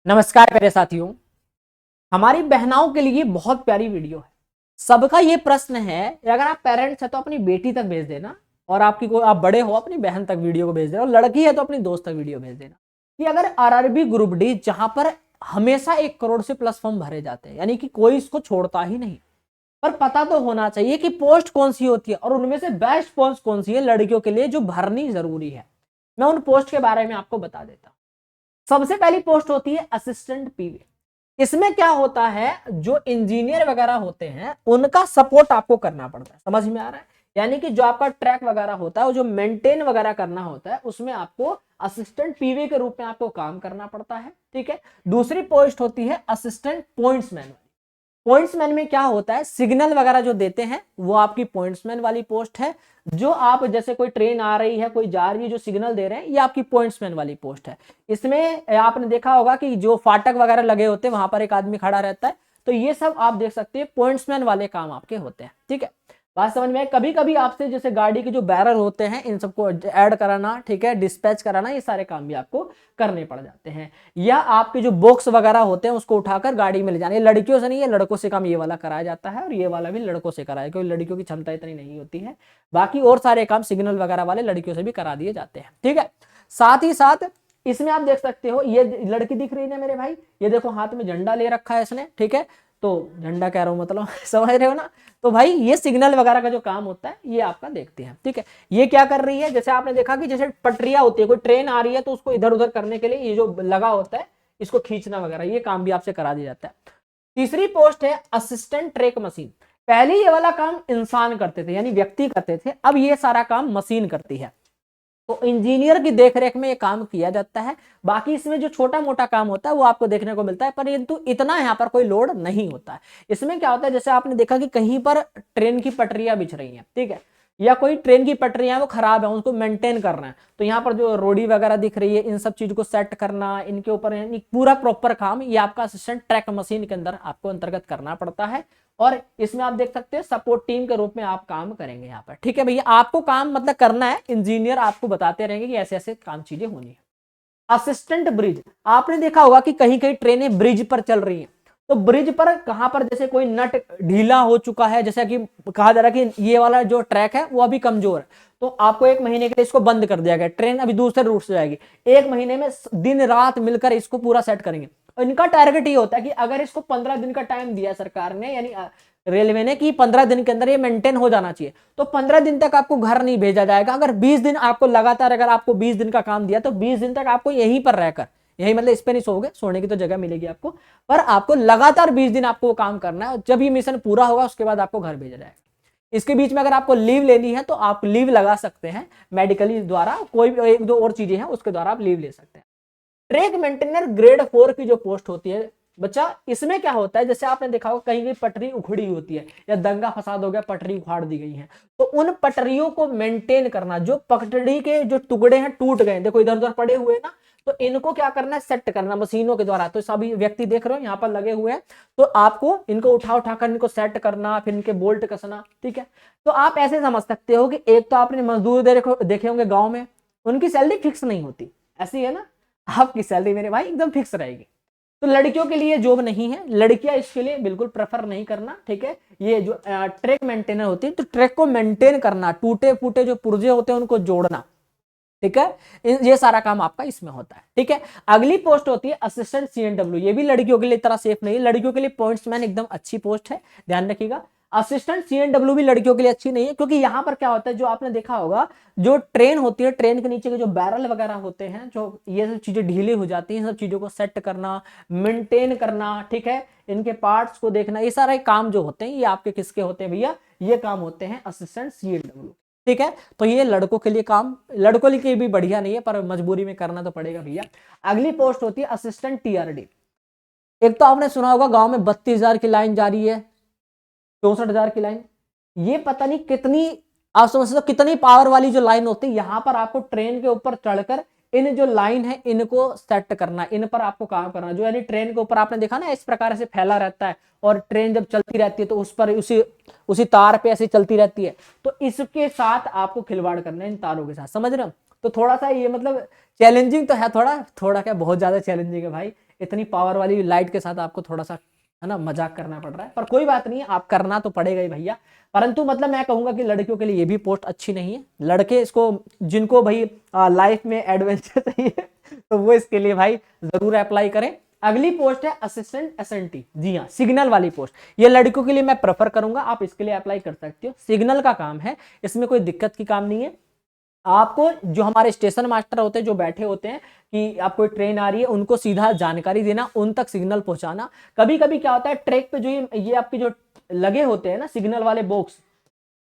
नमस्कार मेरे साथियों। हमारी बहनाओं के लिए बहुत प्यारी वीडियो है। सबका ये प्रश्न है, अगर आप पेरेंट्स हैं तो अपनी बेटी तक भेज देना, और आपकी कोई आप बड़े हो अपनी बहन तक वीडियो को भेज देना, और लड़की है तो अपनी दोस्त तक वीडियो भेज देना कि अगर आरआरबी ग्रुप डी, जहां पर हमेशा 1 करोड़ से प्लस फॉर्म भरे जाते हैं, यानी कि कोई इसको छोड़ता ही नहीं, पर पता तो होना चाहिए कि पोस्ट कौन सी होती है और उनमें से बेस्ट पोस्ट कौन सी है लड़कियों के लिए जो भरनी जरूरी है। मैं उन पोस्ट के बारे में आपको बता देता हूं। सबसे पहली पोस्ट होती है असिस्टेंट पीवे। इसमें क्या होता है, जो इंजीनियर वगैरह होते हैं उनका सपोर्ट आपको करना पड़ता है। समझ में आ रहा है? यानी कि जो आपका ट्रैक वगैरह होता है, जो मेंटेन वगैरह करना होता है, उसमें आपको असिस्टेंट पीवे के रूप में आपको काम करना पड़ता है। ठीक है। दूसरी पोस्ट होती है असिस्टेंट पॉइंट्समैन। पॉइंट्समैन में क्या होता है, सिग्नल वगैरह जो देते हैं वो आपकी पॉइंट्समैन वाली पोस्ट है। जो आप जैसे कोई ट्रेन आ रही है, कोई जा रही है, जो सिग्नल दे रहे हैं, ये आपकी पॉइंट्समैन वाली पोस्ट है। इसमें आपने देखा होगा कि जो फाटक वगैरह लगे होते हैं वहां पर एक आदमी खड़ा रहता है, तो ये सब आप देख सकते हैं पॉइंट्समैन वाले काम आपके होते हैं। ठीक है, बात समझ में? कभी कभी आपसे जैसे गाड़ी के जो बैरर होते हैं इन सबको ऐड कराना, ठीक है, डिस्पैच कराना, ये सारे काम भी आपको करने पड़ जाते हैं। या आपके जो बॉक्स वगैरह होते हैं उसको उठाकर गाड़ी में ले जाना, ये लड़कियों से नहीं है, लड़कों से काम ये वाला कराया जाता है, और ये वाला भी लड़कों से कराया, क्योंकि लड़कियों की क्षमता इतनी नहीं होती है। बाकी और सारे काम सिग्नल वगैरह वाले लड़कियों से भी करा दिए जाते हैं। ठीक है। साथ ही साथ इसमें आप देख सकते हो, ये लड़की दिख रही है ना मेरे भाई, ये देखो हाथ में झंडा ले रखा है इसने। ठीक है, तो झंडा कह रहा हूं मतलब समझ रहे हो ना? तो भाई ये सिग्नल वगैरह का जो काम होता है ये आपका देखते हैं। ठीक है, ये क्या कर रही है, जैसे आपने देखा कि जैसे पटरियां होती है, कोई ट्रेन आ रही है तो उसको इधर उधर करने के लिए ये जो लगा होता है इसको खींचना वगैरह, ये काम भी आपसे करा दिया जाता है। तीसरी पोस्ट है असिस्टेंट ट्रैक मशीन। पहले ये वाला काम इंसान करते थे, यानी व्यक्ति करते थे, अब ये सारा काम मशीन करती है। तो इंजीनियर की देखरेख में ये काम किया जाता है। बाकी इसमें जो छोटा मोटा काम होता है वो आपको देखने को मिलता है, परंतु इतना यहाँ पर कोई लोड नहीं होता है। इसमें क्या होता है, जैसे आपने देखा कि कहीं पर ट्रेन की पटरियां बिछ रही हैं, ठीक है, या कोई ट्रेन की पटरियां वो खराब है, उसको मेंटेन करना है, तो यहाँ पर जो रोडी वगैरह दिख रही है इन सब चीज को सेट करना, इनके ऊपर पूरा प्रॉपर काम ये आपका असिस्टेंट ट्रैक मशीन के अंदर आपको अंतर्गत करना पड़ता है। और इसमें आप देख सकते हैं सपोर्ट टीम के रूप में आप काम करेंगे यहाँ पर। ठीक है भैया, आपको काम मतलब करना है, इंजीनियर आपको बताते रहेंगे कि ऐसे ऐसे काम चीजें होनी है। असिस्टेंट ब्रिज, आपने देखा होगा कि कहीं कहीं ट्रेनें ब्रिज पर चल रही हैं, तो ब्रिज पर कहां पर जैसे कोई नट ढीला हो चुका है, जैसा कि कहा जा रहा है कि ये वाला जो ट्रैक है वो अभी कमजोर है, तो आपको 1 महीने के लिए इसको बंद कर दिया गया, ट्रेन अभी दूसरे रूट से जाएगी, 1 महीने में दिन रात मिलकर इसको पूरा सेट करेंगे। इनका टारगेट ये होता है कि अगर इसको 15 दिन का टाइम दिया सरकार ने, यानी रेलवे ने, कि 15 दिन के अंदर ये मेंटेन हो जाना चाहिए, तो 15 दिन तक आपको घर नहीं भेजा जाएगा। अगर 20 दिन आपको लगातार, अगर आपको 20 दिन का काम दिया तो 20 दिन तक आपको यहीं पर रहकर, यही मतलब इस पे नहीं सोओगे, सोने की तो जगह मिलेगी आपको, पर आपको लगातार 20 दिन आपको काम करना है। जब ये मिशन पूरा होगा उसके बाद आपको घर भेजा जाएगा। इसके बीच में अगर आपको लीव लेनी है तो आप लीव लगा सकते हैं मेडिकली द्वारा, कोई भी 1-2 और चीजें हैं उसके द्वारा आप लीव ले सकते हैं। ट्रैक मेंटेनर ग्रेड 4 की जो पोस्ट होती है बच्चा, इसमें क्या होता है, जैसे आपने देखा होगा कहीं कहीं पटरी उखड़ी होती है या दंगा फसाद हो गया, पटरी उखाड़ दी गई है, तो उन पटरियों को मेंटेन करना, जो पटरी के जो टुकड़े हैं टूट गए, देखो इधर उधर पड़े हुए ना, तो इनको क्या करना है, सेट करना मशीनों के द्वारा। तो सभी व्यक्ति देख रहे हो यहाँ पर लगे हुए हैं, तो आपको इनको उठाकर इनको सेट करना, फिर इनके बोल्ट कसना। ठीक है, तो आप ऐसे समझ सकते हो कि एक तो आपने मजदूर देखे होंगे गाँव में, उनकी सैलरी फिक्स नहीं होती, ऐसी है ना, आपकी सैलरी मेरे भाई एकदम फिक्स रहेगी। तो लड़कियों के लिए जॉब नहीं है, लड़कियां इसके लिए बिल्कुल प्रेफर नहीं करना। ठीक है, ये जो ट्रैक मेंटेनर होती है, तो ट्रैक को मेंटेन करना, टूटे फूटे जो पुर्जे होते हैं उनको जोड़ना, ठीक है, ये सारा काम आपका इसमें होता है। ठीक है, अगली पोस्ट होती है असिस्टेंट सीएनडब्ल्यू। ये भी लड़कियों के लिए इतना सेफ नहीं है, लड़कियों के लिए पॉइंट्समैन एकदम अच्छी पोस्ट है, ध्यान रखिएगा। असिस्टेंट सीएनडब्ल्यू भी लड़कियों के लिए अच्छी नहीं है, क्योंकि यहां पर क्या होता है, जो आपने देखा होगा, जो ट्रेन होती है, ट्रेन के नीचे के जो बैरल वगैरह होते हैं, जो ये सब चीजें ढीली हो जाती हैं, सब चीजों को सेट करना, मेंटेन करना, ठीक है, इनके पार्ट्स को देखना, ये सारे काम जो होते हैं ये आपके किसके होते हैं भैया, ये काम होते हैं असिस्टेंट सीएनडब्ल्यू। ठीक है, तो ये लड़कों के लिए काम, लड़कों के लिए भी बढ़िया नहीं है, पर मजबूरी में करना तो पड़ेगा भैया। अगली पोस्ट होती है असिस्टेंट टीआरडी। एक तो आपने सुना होगा गांव में 32,000 की लाइन जारी है, 64,000 की लाइन, ये पता नहीं कितनी, आप समझ सकते हो कितनी पावर वाली जो लाइन होती है। यहां पर आपको ट्रेन के ऊपर चढ़कर इन जो लाइन है इनको सेट करना, इन पर आपको काम करना, जो यानी ट्रेन के ऊपर आपने देखा ना इस प्रकार से फैला रहता है, और ट्रेन जब चलती रहती है तो उस पर उसी तार पे ऐसे चलती रहती है, तो इसके साथ आपको खिलवाड़ करना है, इन तारों के साथ, समझ रहे हो? तो थोड़ा सा ये मतलब चैलेंजिंग तो है, थोड़ा थोड़ा क्या बहुत ज्यादा चैलेंजिंग है भाई, इतनी पावर वाली लाइट के साथ आपको थोड़ा सा है ना मजाक करना पड़ रहा है, पर कोई बात नहीं है, आप करना तो पड़ेगा ही भैया। परंतु मतलब मैं कहूंगा कि लड़कियों के लिए ये भी पोस्ट अच्छी नहीं है। लड़के इसको, जिनको भाई लाइफ में एडवेंचर चाहिए तो वो इसके लिए भाई जरूर अप्लाई करें। अगली पोस्ट है असिस्टेंट एसएनटी। जी हाँ, सिग्नल वाली पोस्ट, ये लड़कियों के लिए मैं प्रेफर करूंगा, आप इसके लिए अप्लाई कर सकते हो। सिग्नल का काम है, इसमें कोई दिक्कत की काम नहीं है। आपको जो हमारे स्टेशन मास्टर होते हैं, जो बैठे होते हैं कि आप कोई ट्रेन आ रही है, उनको सीधा जानकारी देना, उन तक सिग्नल पहुंचाना। कभी कभी क्या होता है, ट्रैक पे जो ये आपके जो लगे होते हैं ना सिग्नल वाले बॉक्स,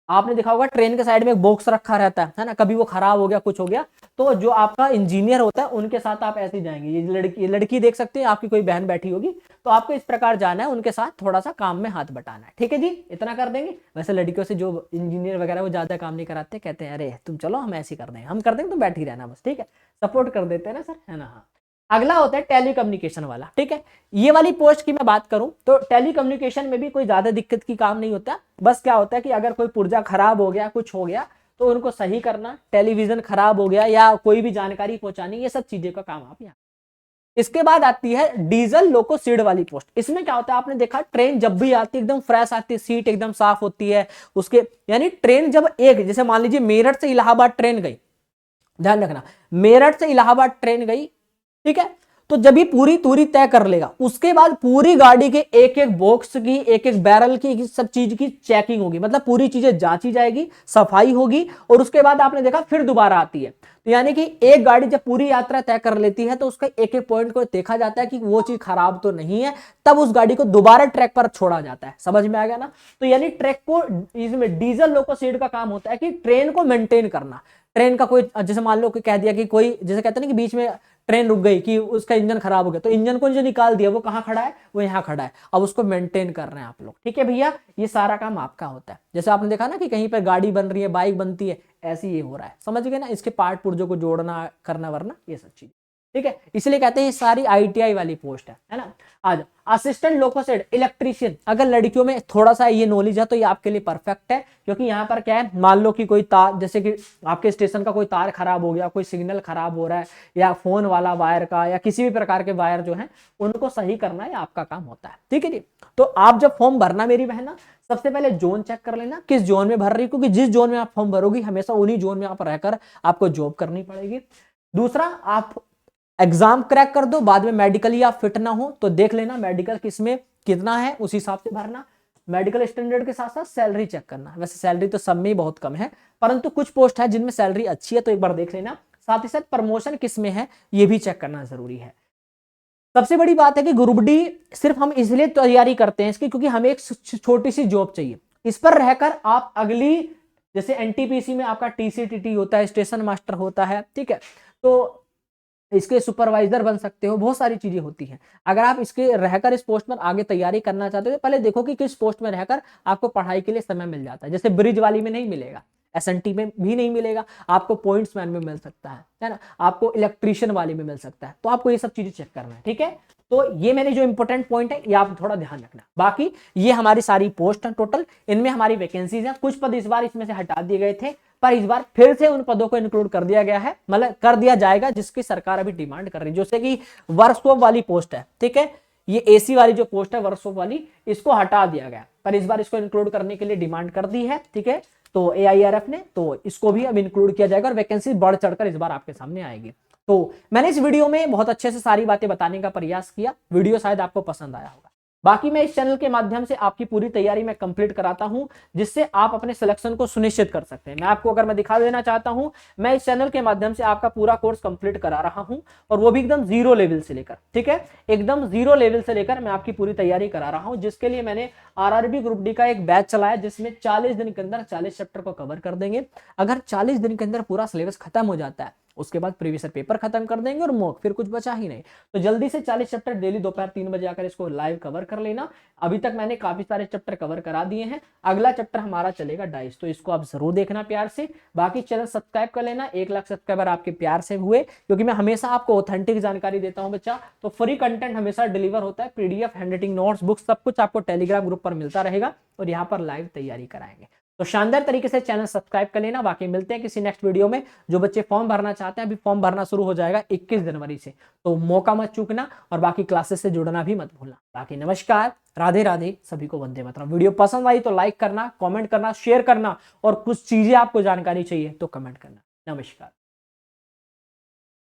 आपने देखा होगा ट्रेन के साइड में एक बॉक्स रखा रहता है ना, कभी वो खराब हो गया, कुछ हो गया, तो जो आपका इंजीनियर होता है उनके साथ आप ऐसे ही जाएंगे। ये लड़की देख सकते हैं, आपकी कोई बहन बैठी होगी, तो आपको इस प्रकार जाना है, उनके साथ थोड़ा सा काम में हाथ बटाना है। ठीक है जी, इतना कर देंगे। वैसे लड़कियों से जो इंजीनियर वगैरह वो ज्यादा काम नहीं कराते, कहते हैं अरे तुम चलो हम ऐसे कर देंगे, हम कर देंगे, तुम बैठ ही रहना बस, ठीक है, सपोर्ट कर देते हैं ना सर, है ना। हाँ, अगला होता है टेलीकम्युनिकेशन वाला। ठीक है, ये वाली पोस्ट की मैं बात करूं तो टेलीकम्युनिकेशन में भी कोई ज्यादा दिक्कत की काम नहीं होता। बस क्या होता है कि अगर कोई पुर्जा खराब हो गया, कुछ हो गया, तो उनको सही करना, टेलीविजन खराब हो गया या कोई भी जानकारी पहुंचानी, ये सब चीजें का काम आप यहाँ। इसके बाद आती है डीजल लोको सीड वाली पोस्ट। इसमें क्या होता है, आपने देखा ट्रेन जब भी आती है एकदम फ्रेश आती है, सीट एकदम साफ होती है उसके, यानी ट्रेन जब एक, जैसे मान लीजिए मेरठ से इलाहाबाद ट्रेन गई, ध्यान रखना, मेरठ से इलाहाबाद ट्रेन गई, ठीक है, तो जब ये पूरी दूरी तय कर लेगा, उसके बाद पूरी गाड़ी के एक एक बॉक्स की, एक एक बैरल की, सब चीज की चेकिंग होगी, मतलब पूरी चीजें जांची जाएगी, सफाई होगी, और उसके बाद आपने देखा फिर दोबारा आती है। तो यानी कि एक गाड़ी जब पूरी यात्रा तय कर लेती है, तो उसका एक एक पॉइंट को देखा जाता है कि वो चीज खराब तो नहीं है, तब उस गाड़ी को दोबारा ट्रैक पर छोड़ा जाता है। समझ में आ गया ना। तो यानी ट्रैक को, इसमें डीजल लोको सीड का काम होता है कि ट्रेन को मेंटेन करना। ट्रेन का कोई, जैसे मान लो कि कह दिया कि कोई, जैसे कहते हैं ना कि बीच में ट्रेन रुक गई कि उसका इंजन खराब हो गया, तो इंजन को जो निकाल दिया वो कहाँ खड़ा है, वो यहाँ खड़ा है, अब उसको मेंटेन कर रहे हैं आप लोग। ठीक है भैया, ये सारा काम आपका होता है। जैसे आपने देखा ना कि कहीं पर गाड़ी बन रही है, बाइक बनती है, ऐसे ही ये हो रहा है, समझ गए ना, इसके पार्ट पुर्जों को जोड़ना, करना, वरना ये सब चीज। ठीक है, इसलिए कहते हैं ये सारी आईटीआई वाली पोस्ट है ना। आज असिस्टेंट लोकोसेड इलेक्ट्रीशियन, अगर लड़कियों में थोड़ा सा ये नॉलेज है तो ये आपके लिए परफेक्ट है, क्योंकि यहाँ पर क्या है, मान लो कि कोई तार, जैसे कि आपके स्टेशन का कोई तार खराब हो गया, कोई सिग्नल खराब हो रहा है, या फोन वाला वायर का, या किसी भी प्रकार के वायर जो है उनको सही करना है, आपका काम होता है। ठीक है जी, तो आप जब फॉर्म भरना मेरी बहना, सबसे पहले जोन चेक कर लेना किस जोन में भर रही, क्योंकि जिस जोन में आप फॉर्म भरोगी हमेशा उन्हीं जोन में आप रहकर आपको जॉब करनी पड़ेगी। दूसरा, आप एग्जाम क्रैक कर दो, बाद में मेडिकली आप फिट ना हो तो देख लेना मेडिकल किसमें कितना है, उस हिसाब से भरना। मेडिकल स्टैंडर्ड के साथ साथ सैलरी चेक करना। वैसे सैलरी तो सब में ही बहुत कम है, परंतु कुछ पोस्ट है जिनमें सैलरी अच्छी है, तो एक बार देख लेना। साथ ही साथ प्रमोशन किसमें है ये भी चेक करना जरूरी है। सबसे बड़ी बात है कि ग्रुप डी सिर्फ हम इसलिए तैयारी करते हैं इसकी, क्योंकि हमें एक छोटी सी जॉब चाहिए। इस पर रहकर आप अगली, जैसे एनटीपीसी में आपका टीसीटीटी होता है, स्टेशन मास्टर होता है, ठीक है, तो इसके सुपरवाइजर बन सकते हो, बहुत सारी चीजें होती हैं। अगर आप इसके रहकर इस पोस्ट पर आगे तैयारी करना चाहते हो, तो पहले देखो कि किस पोस्ट में रहकर आपको पढ़ाई के लिए समय मिल जाता है। जैसे ब्रिज वाली में नहीं मिलेगा, एसएनटी में भी नहीं मिलेगा, आपको पॉइंट्स मैन में मिल सकता है ना, आपको इलेक्ट्रीशियन वाले में मिल सकता है, तो आपको ये सब चीजें चेक करना है। ठीक है, तो ये मैंने जो इंपॉर्टेंट पॉइंट है ये आप थोड़ा ध्यान रखना। बाकी ये हमारी सारी पोस्ट है टोटल, इनमें हमारी वैकेंसीज हैं। कुछ पद इस बार इसमें से हटा दिए गए थे, पर इस बार फिर से उन पदों को इंक्लूड कर दिया गया है, मतलब कर दिया जाएगा जिसकी सरकार अभी डिमांड कर रही है। जैसे कि वर्कशॉप वाली पोस्ट है, ठीक है, ये एसी वाली जो पोस्ट है वर्कशॉप वाली, इसको हटा दिया गया, पर इस बार इसको इंक्लूड करने के लिए डिमांड कर दी है। ठीक है, तो एआईआरएफ ने, तो इसको भी अब इंक्लूड किया जाएगा और वैकेंसी बढ़ चढ़कर इस बार आपके सामने आएगी। तो मैंने इस वीडियो में बहुत अच्छे से सारी बातें बताने का प्रयास किया, वीडियो शायद आपको पसंद आया होगा। बाकी मैं इस चैनल के माध्यम से आपकी पूरी तैयारी में कंप्लीट कराता हूं, जिससे आप अपने सिलेक्शन को सुनिश्चित कर सकते हैं। मैं आपको अगर मैं दिखा देना चाहता हूं, मैं इस चैनल के माध्यम से आपका पूरा कोर्स कंप्लीट करा रहा हूं, और वो भी एकदम जीरो लेवल से लेकर, ठीक है, एकदम जीरो लेवल से लेकर मैं आपकी पूरी तैयारी करा रहा हूं, जिसके लिए मैंने आरआरबी ग्रुप डी का एक बैच चलाया, जिसमें 40 दिन के अंदर 40 चैप्टर को कवर कर देंगे। अगर 40 दिन के अंदर पूरा सिलेबस खत्म हो जाता है, उसके बाद प्रीवियस पेपर खत्म कर देंगे और मॉक, फिर कुछ बचा ही नहीं। तो जल्दी से 40 चैप्टर डेली दोपहर 3 बजे आकर इसको लाइव कवर कर लेना। अभी तक मैंने काफी सारे चैप्टर कवर करा दिए हैं, अगला चैप्टर हमारा चलेगा डाइस, तो इसको आप जरूर देखना प्यार से। बाकी चैनल सब्सक्राइब कर लेना, 1 लाख सब्सक्राइबर आपके प्यार से हुए, क्योंकि मैं हमेशा आपको ऑथेंटिक जानकारी देता हूं बच्चा, तो फ्री कंटेंट हमेशा डिलीवर होता है, पीडीएफ, हैंडराइटिंग नोट्स, बुक्स, सब कुछ आपको टेलीग्राम ग्रुप पर मिलता रहेगा, और यहाँ पर लाइव तैयारी कराएंगे। तो शानदार तरीके से चैनल सब्सक्राइब कर लेना। बाकी मिलते हैं किसी नेक्स्ट वीडियो में। जो बच्चे फॉर्म भरना चाहते हैं, अभी फॉर्म भरना शुरू हो जाएगा 21 जनवरी से, तो मौका मत चूकना और बाकी क्लासेस से जुड़ना भी मत भूलना। बाकी नमस्कार, राधे राधे, सभी को वंदे मातरम। वीडियो पसंद आई तो लाइक करना, कमेंट करना, शेयर करना और कुछ चीजें आपको जानकारी चाहिए तो कमेंट करना। नमस्कार।